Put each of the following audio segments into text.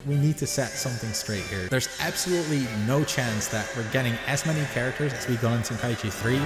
we need to set something straight here. There's absolutely no chance that we're getting as many characters as we got in Tenkaichi 3.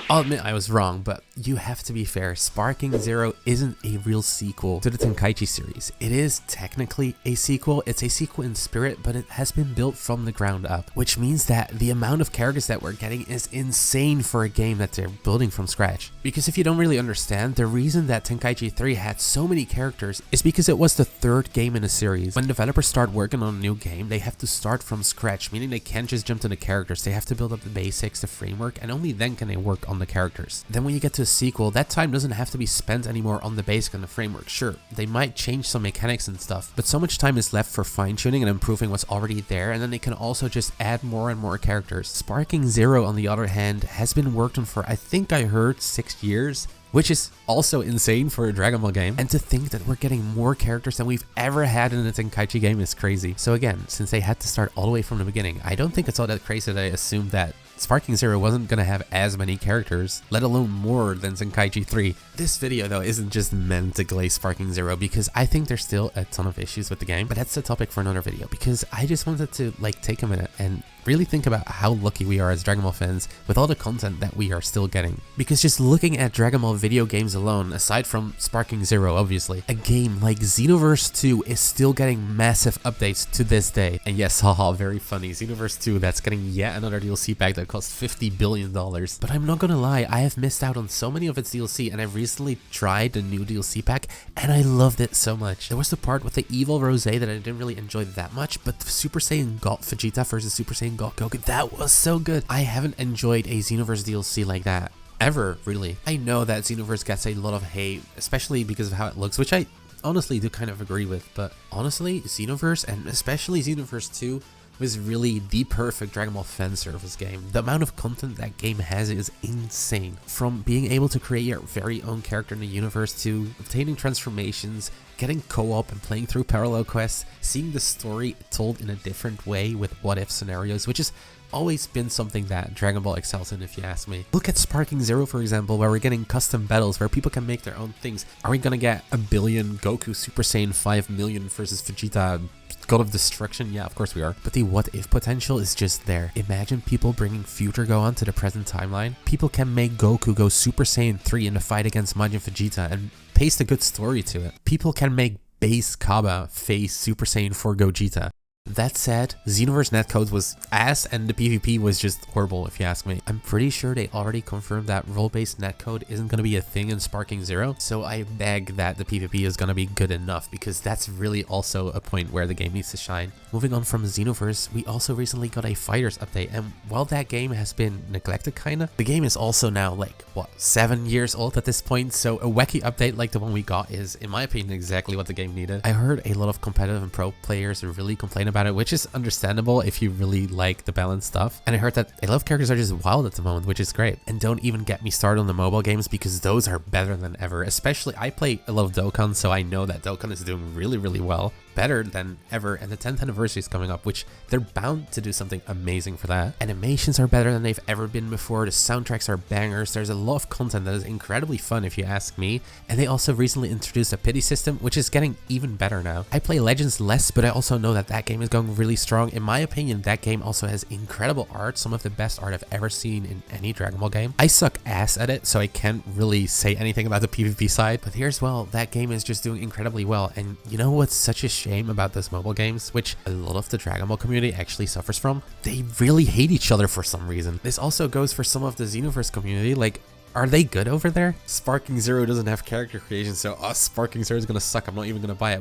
I'll admit I was wrong, but you have to be fair. Sparking Zero isn't a real sequel to the Tenkaichi series. It is technically a sequel. It's a sequel in spirit, but it has been built from the ground up, which means that the amount of characters that we're getting is insane for a game that they're building from scratch. Because if you don't really understand, the reason that Tenkaichi 3 had so many characters is because it was the third game in a series. When developers start working on a new game, they have to start from scratch, meaning they can't just jump to the characters. They have to build up the basics, the framework, and only then can they work on the characters. Then when you get to a sequel, that time doesn't have to be spent anymore on the basic and the framework. Sure, they might change some mechanics and stuff, but so much time is left for fine-tuning and improving what's already there, and then they can also just add more and more characters. Sparking Zero, on the other hand, has been worked on for, I think I heard, 6 years, which is also insane for a Dragon Ball game. And to think that we're getting more characters than we've ever had in a Tenkaichi game is crazy. So again, since they had to start all the way from the beginning, I don't think it's all that crazy that I assumed that Sparking Zero wasn't gonna have as many characters, let alone more than Tenkaichi 3. This video though isn't just meant to glaze Sparking Zero, because I think there's still a ton of issues with the game, but that's the topic for another video, because I just wanted to take a minute and really think about how lucky we are as Dragon Ball fans with all the content that we are still getting. Because just looking at Dragon Ball video games alone, aside from Sparking Zero obviously, a game like Xenoverse 2 is still getting massive updates to this day. And yes, haha, very funny, Xenoverse 2 that's getting yet another DLC pack that costs $50 billion. But I'm not gonna lie, I have missed out on so many of its DLC, and I've recently tried the new DLC pack and I loved it so much. There was the part with the evil Rose that I didn't really enjoy that much, but the Super Saiyan God Vegeta versus Super Saiyan God Goku, that was so good. I haven't enjoyed a Xenoverse DLC like that ever, really. I know that Xenoverse gets a lot of hate, especially because of how it looks, which I honestly do kind of agree with, but honestly, Xenoverse, and especially Xenoverse 2, was really the perfect Dragon Ball fan service game. The amount of content that game has is insane. From being able to create your very own character in the universe, to obtaining transformations, getting co-op and playing through parallel quests, seeing the story told in a different way with what-if scenarios, which has always been something that Dragon Ball excels in, if you ask me. Look at Sparking Zero, for example, where we're getting custom battles where people can make their own things. Are we gonna get a billion Goku Super Saiyan 5 million versus Vegeta God of Destruction? Yeah, of course we are. But the what-if potential is just there. Imagine people bringing future Gohan to the present timeline. People can make Goku go Super Saiyan 3 in the fight against Majin Vegeta and paste a good story to it. People can make base Kaba face Super Saiyan 4 Gogeta. That said, Xenoverse netcode was ass and the PvP was just horrible, if you ask me. I'm pretty sure they already confirmed that role-based netcode isn't going to be a thing in Sparking Zero, so I beg that the PvP is going to be good enough, because that's really also a point where the game needs to shine. Moving on from Xenoverse, we also recently got a Fighterz update, and while that game has been neglected kinda, the game is also now like, what, 7 years old at this point, so a wacky update like the one we got is, in my opinion, exactly what the game needed. I heard a lot of competitive and pro players really complain about it, which is understandable if you really like the balanced stuff. And I heard that a lot of characters are just wild at the moment, which is great. And don't even get me started on the mobile games, because those are better than ever. Especially, I play a lot of Dokkan, so I know that Dokkan is doing really, really well. Better than ever, and the 10th anniversary is coming up, which they're bound to do something amazing for that. Animations are better than they've ever been before, the soundtracks are bangers, there's a lot of content that is incredibly fun if you ask me, and they also recently introduced a pity system, which is getting even better now. I play Legends less, but I also know that that game is going really strong. In my opinion, that game also has incredible art, some of the best art I've ever seen in any Dragon Ball game. I suck ass at it, so I can't really say anything about the PvP side, but here's, well, that game is just doing incredibly well. And you know what's such a shame about those mobile games, which a lot of the Dragon Ball community actually suffers from? They really hate each other for some reason. This also goes for some of the Xenoverse community. Like, are they good over there? Sparking Zero doesn't have character creation, so Sparking Zero is gonna suck. I'm not even gonna buy it.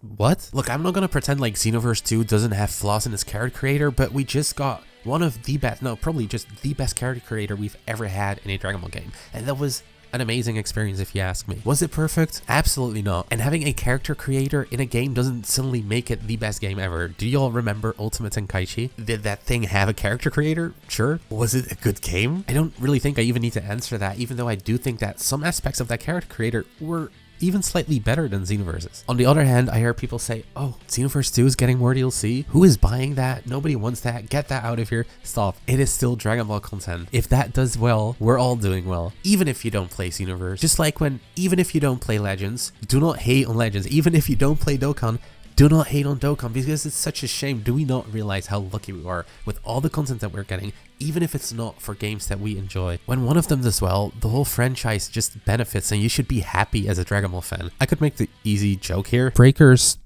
What? Look, I'm not gonna pretend like Xenoverse 2 doesn't have flaws in its character creator, but we just got one of the best, no, probably just the best character creator we've ever had in a Dragon Ball game. And that was an amazing experience, if you ask me. Was it perfect? Absolutely not. And having a character creator in a game doesn't suddenly make it the best game ever. Do you all remember UItimate Tenkaichi? Did that thing have a character creator? Sure. Was it a good game? I don't really think I even need to answer that, even though I do think that some aspects of that character creator were even slightly better than Xenoverse's. On the other hand, I hear people say, oh, Xenoverse 2 is getting more DLC. Who is buying that? Nobody wants that. Get that out of here. Stop. It is still Dragon Ball content. If that does well, we're all doing well. Even if you don't play Xenoverse. Just like even if you don't play Legends, do not hate on Legends. Even if you don't play Dokkan, do not hate on Dokkan, because it's such a shame. Do we not realize how lucky we are with all the content that we're getting, even if it's not for games that we enjoy? When one of them does well, the whole franchise just benefits, and you should be happy as a Dragon Ball fan. I could make the easy joke here. Breakers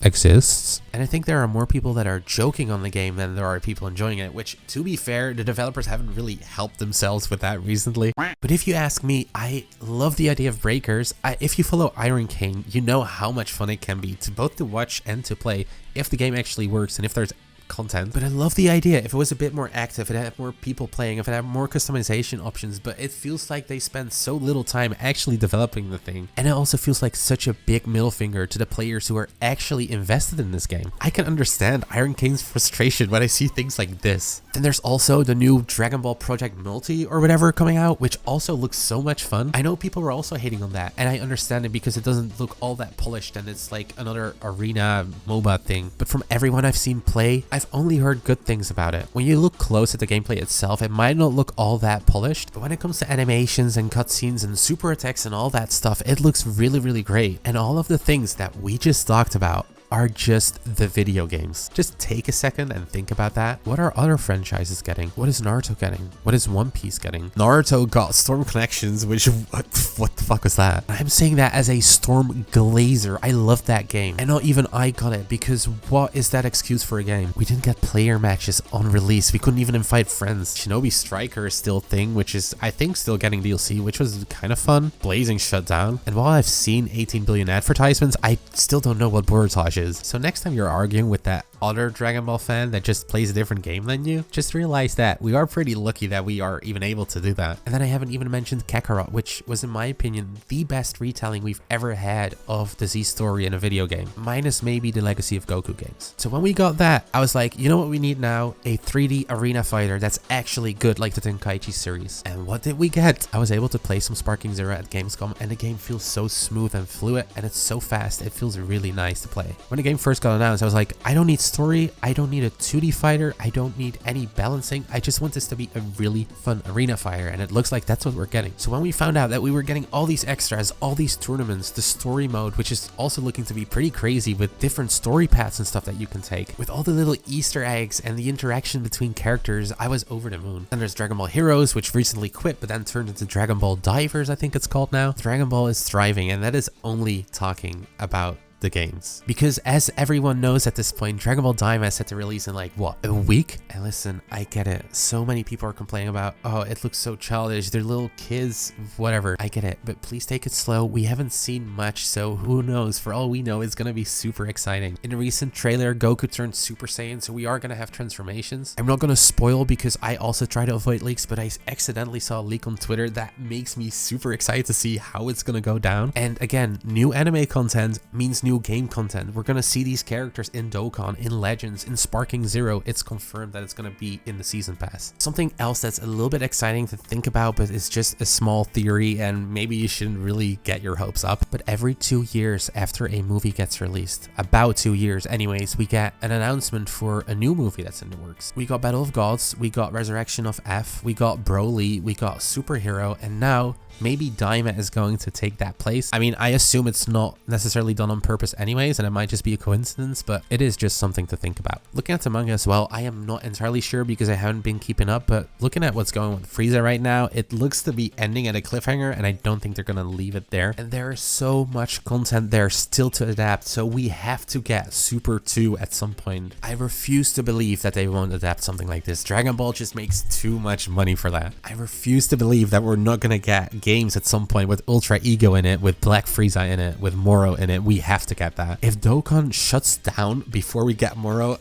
exists, and I think there are more people that are joking on the game than there are people enjoying it, which, to be fair, the developers haven't really helped themselves with that recently. But if you ask me, I love the idea of Breakers. If you follow Iron King, you know how much fun it can be to both to watch and to play if the game actually works and if there's content. But I love the idea. If it was a bit more active, it had more people playing, if it had more customization options, but it feels like they spend so little time actually developing the thing. And it also feels like such a big middle finger to the players who are actually invested in this game. I can understand Iron King's frustration when I see things like this. Then there's also the new Dragon Ball Project Multi or whatever coming out, which also looks so much fun. I know people were also hating on that, and I understand it because it doesn't look all that polished and it's like another arena MOBA thing. But from everyone I've seen play, I've only heard good things about it. When you look close at the gameplay itself, it might not look all that polished, but when it comes to animations and cutscenes and super attacks and all that stuff, it looks really, really great. And all of the things that we just talked about are just the video games. Just take a second and think about that. What are other franchises getting? What is Naruto getting? What is One Piece getting? Naruto got Storm Connections, which what the fuck was that? I'm saying that as a Storm Glazer. I love that game, and not even I got it, because what is that excuse for a game? We didn't get player matches on release. We couldn't even invite friends. Shinobi Striker is still a thing, which is I think still getting DLC, which was kind of fun. Blazing shut down, and while I've seen 18 billion advertisements, I still don't know what Borutage is. So next time you're arguing with that other Dragon Ball fan that just plays a different game than you, just realize that we are pretty lucky that we are even able to do that. And then I haven't even mentioned Kakarot, which was in my opinion the best retelling we've ever had of the Z story in a video game, minus maybe the Legacy of Goku games. So when we got that, I was like, you know what we need now? A 3D arena fighter that's actually good, like the Tenkaichi series. And what did we get? I was able to play some Sparking Zero at Gamescom, and the game feels so smooth and fluid, and it's so fast. It feels really nice to play. When the game first got announced, I was like, I don't need story, I don't need a 2D fighter, I don't need any balancing, I just want this to be a really fun arena fighter, and it looks like that's what we're getting. So when we found out that we were getting all these extras, all these tournaments, the story mode, which is also looking to be pretty crazy with different story paths and stuff that you can take, with all the little Easter eggs and the interaction between characters, I was over the moon. And there's Dragon Ball Heroes, which recently quit but then turned into Dragon Ball Divers, I think it's called now. Dragon Ball is thriving, and that is only talking about the games, because as everyone knows at this point, Dragon Ball Daima is set to release in like what, a week? And listen, I get it, so many people are complaining about, oh, it looks so childish, they're little kids, whatever. I get it, but please take it slow. We haven't seen much, so who knows? For all we know, it's gonna be super exciting. In a recent trailer, Goku turned Super Saiyan, so we are gonna have transformations. I'm not gonna spoil because I also try to avoid leaks, but I accidentally saw a leak on Twitter that makes me super excited to see how it's gonna go down. And again, new anime content means new game content. We're gonna see these characters in Dokkan, in Legends, in Sparking Zero. It's confirmed that it's gonna be in the season pass. Something else that's a little bit exciting to think about, but it's just a small theory, and maybe you shouldn't really get your hopes up, but every 2 years after a movie gets released, about 2 years anyways, we get an announcement for a new movie that's in the works. We got Battle of Gods, we got Resurrection of F, we got Broly, we got Super Hero, and now maybe Daima is going to take that place. I mean, I assume it's not necessarily done on purpose anyways, and it might just be a coincidence, but it is just something to think about. Looking at the manga as well, I am not entirely sure because I haven't been keeping up, but looking at what's going on with Frieza right now, it looks to be ending at a cliffhanger, and I don't think they're gonna leave it there. And there is so much content there still to adapt, so we have to get Super 2 at some point. I refuse to believe that they won't adapt something like this. Dragon Ball just makes too much money for that. I refuse to believe that we're not gonna get games at some point with Ultra Ego in it, with Black Frieza in it, with Moro in it. We have to get that. If Dokkan shuts down before we get Moro,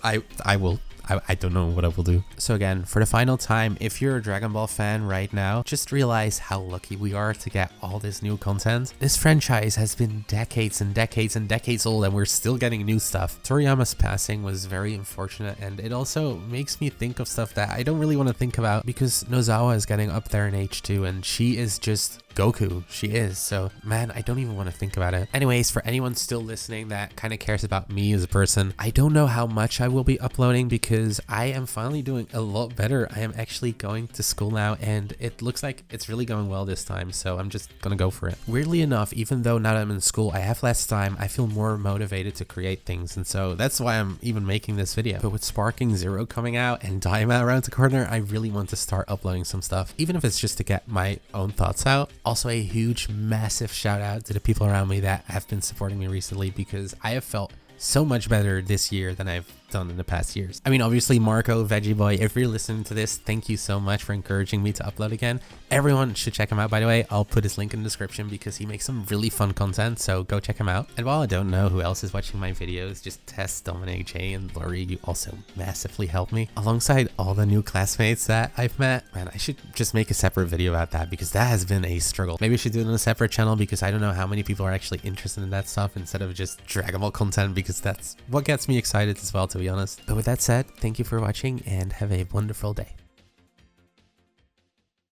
I don't know what I will do. So again, for the final time, if you're a Dragon Ball fan right now, just realize how lucky we are to get all this new content. This franchise has been decades and decades and decades old, and we're still getting new stuff. Toriyama's passing was very unfortunate, and it also makes me think of stuff that I don't really want to think about, because Nozawa is getting up there in age too, and she is just Goku. She is. So man, I don't even want to think about it. Anyways, for anyone still listening that kind of cares about me as a person, I don't know how much I will be uploading because I am finally doing a lot better. I am actually going to school now, and it looks like it's really going well this time, so I'm just gonna go for it. Weirdly enough, even though now that I'm in school I have less time, I feel more motivated to create things, and so that's why I'm even making this video. But with Sparking Zero coming out and Daima around the corner, I really want to start uploading some stuff, even if it's just to get my own thoughts out. Also, a huge, massive shout out to the people around me that have been supporting me recently, because I have felt so much better this year than I've done in the past years. I mean, obviously Marco, Veggie Boy, if you're listening to this, thank you so much for encouraging me to upload again. Everyone should check him out, by the way. I'll put his link in the description because he makes some really fun content, so go check him out. And while I don't know who else is watching my videos, just Tess, Dominic, Jay, and Lori, you also massively help me. Alongside all the new classmates that I've met, man, I should just make a separate video about that because that has been a struggle. Maybe I should do it on a separate channel because I don't know how many people are actually interested in that stuff instead of just Dragon Ball content, because that's what gets me excited as well, to be honest. But with that said, thank you for watching and have a wonderful day.